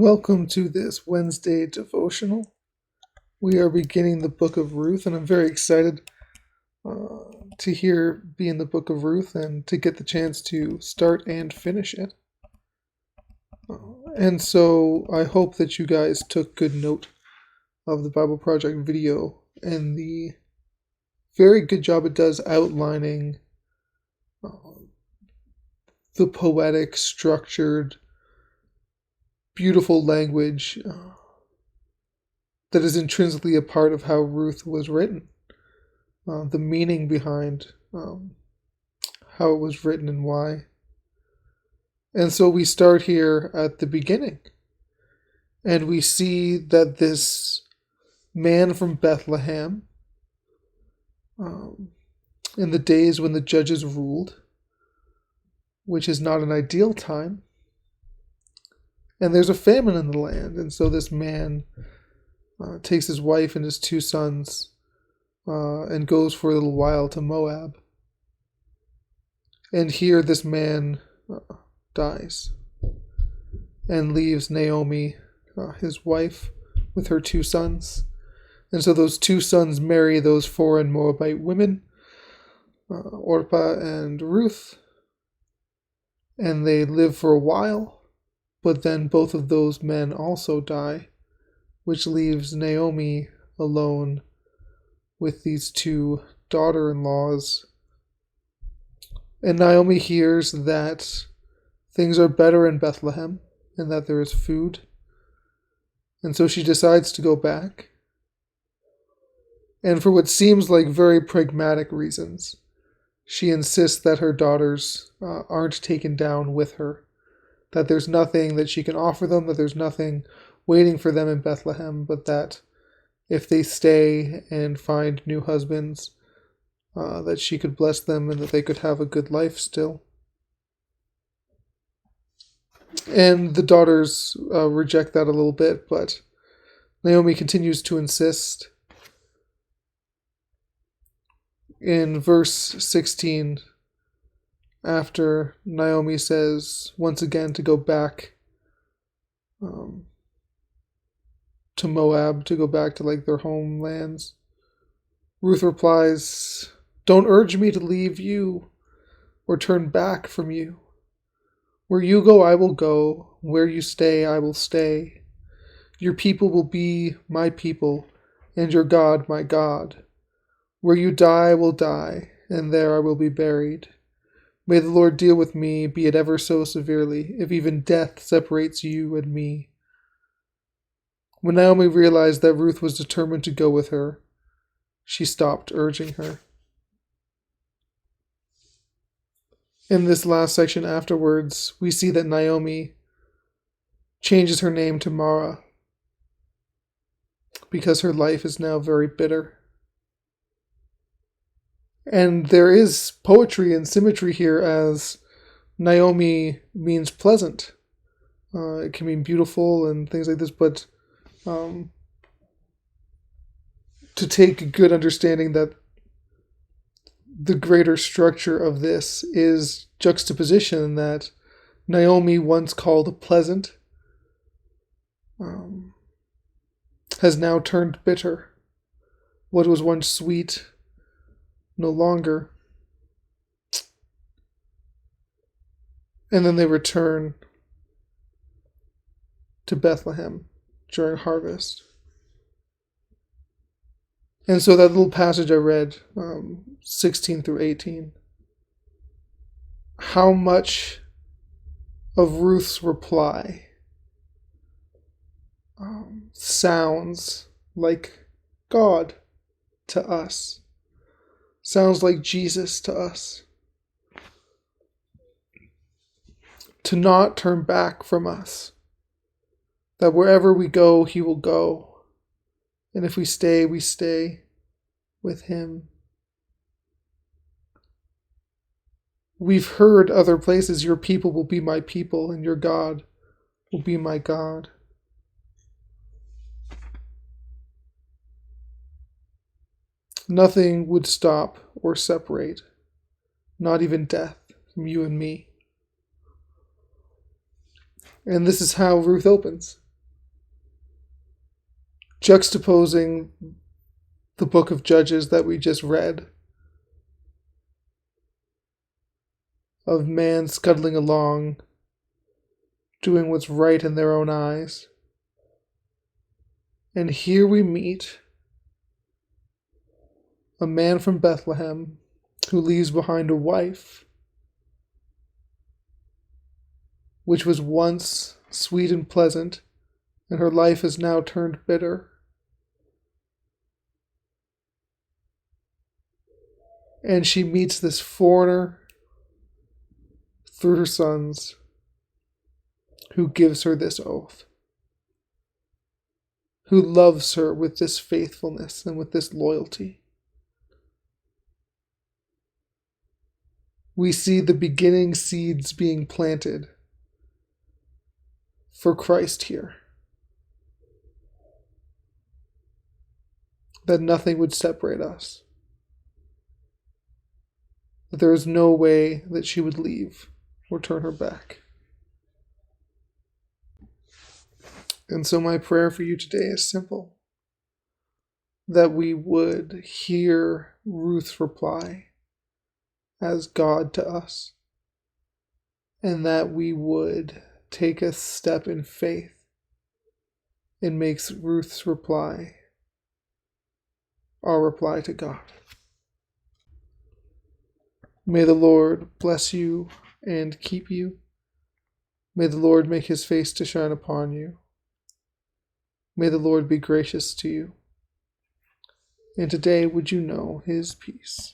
Welcome to this Wednesday devotional. We are beginning the book of Ruth, and I'm very excited to be in the book of Ruth and to get the chance to start and finish it. And so I hope that you guys took good note of the Bible Project video and the very good job it does outlining the poetic, structured, beautiful language that is intrinsically a part of how Ruth was written, the meaning behind how it was written and why. And so we start here at the beginning, and we see that this man from Bethlehem, in the days when the judges ruled, which is not an ideal time, and there's a famine in the land, and so this man takes his wife and his two sons and goes for a little while to Moab. And here this man dies and leaves Naomi, his wife, with her two sons. And so those two sons marry those foreign Moabite women, Orpah and Ruth, and they live for a while. But then both of those men also die, which leaves Naomi alone with these two daughter-in-laws. And Naomi hears that things are better in Bethlehem and that there is food. And so she decides to go back. And for what seems like very pragmatic reasons, she insists that her daughters aren't taken down with her, that there's nothing that she can offer them, that there's nothing waiting for them in Bethlehem, but that if they stay and find new husbands, that she could bless them and that they could have a good life still. And the daughters reject that a little bit, but Naomi continues to insist. In verse 16, after Naomi says once again to go back to Moab, to go back to their homelands, Ruth replies, "Don't urge me to leave you or turn back from you. Where you go, I will go. Where you stay, I will stay. Your people will be my people, and your God my God. Where you die, I will die, and there I will be buried. May the Lord deal with me, be it ever so severely, if even death separates you and me." When Naomi realized that Ruth was determined to go with her, she stopped urging her. In this last section afterwards, we see that Naomi changes her name to Mara because her life is now very bitter. And there is poetry and symmetry here, as Naomi means pleasant. It can mean beautiful and things like this, but to take a good understanding that the greater structure of this is juxtaposition, that Naomi, once called pleasant, has now turned bitter. What was once sweet, no longer. And then they return to Bethlehem during harvest. And so that little passage I read, 16 through 18, how much of Ruth's reply sounds like God to us, sounds like Jesus to us. To not turn back from us, that wherever we go, he will go. And if we stay, we stay with him. We've heard other places, your people will be my people, and your God will be my God. Nothing would stop or separate, not even death, from you and me. And this is how Ruth opens. juxtaposing the book of Judges that we just read, of man scuttling along, doing what's right in their own eyes. And here we meet a man from Bethlehem who leaves behind a wife which was once sweet and pleasant, and her life is now turned bitter. And she meets this foreigner through her sons who gives her this oath, who loves her with this faithfulness and with this loyalty. We see the beginning seeds being planted for Christ here, that nothing would separate us, that there is no way that she would leave or turn her back. And so my prayer for you today is simple, that we would hear Ruth's reply as God to us, and that we would take a step in faith and make Ruth's reply our reply to God. May the Lord bless you and keep you. May the Lord make his face to shine upon you. May the Lord be gracious to you. And today would you know his peace.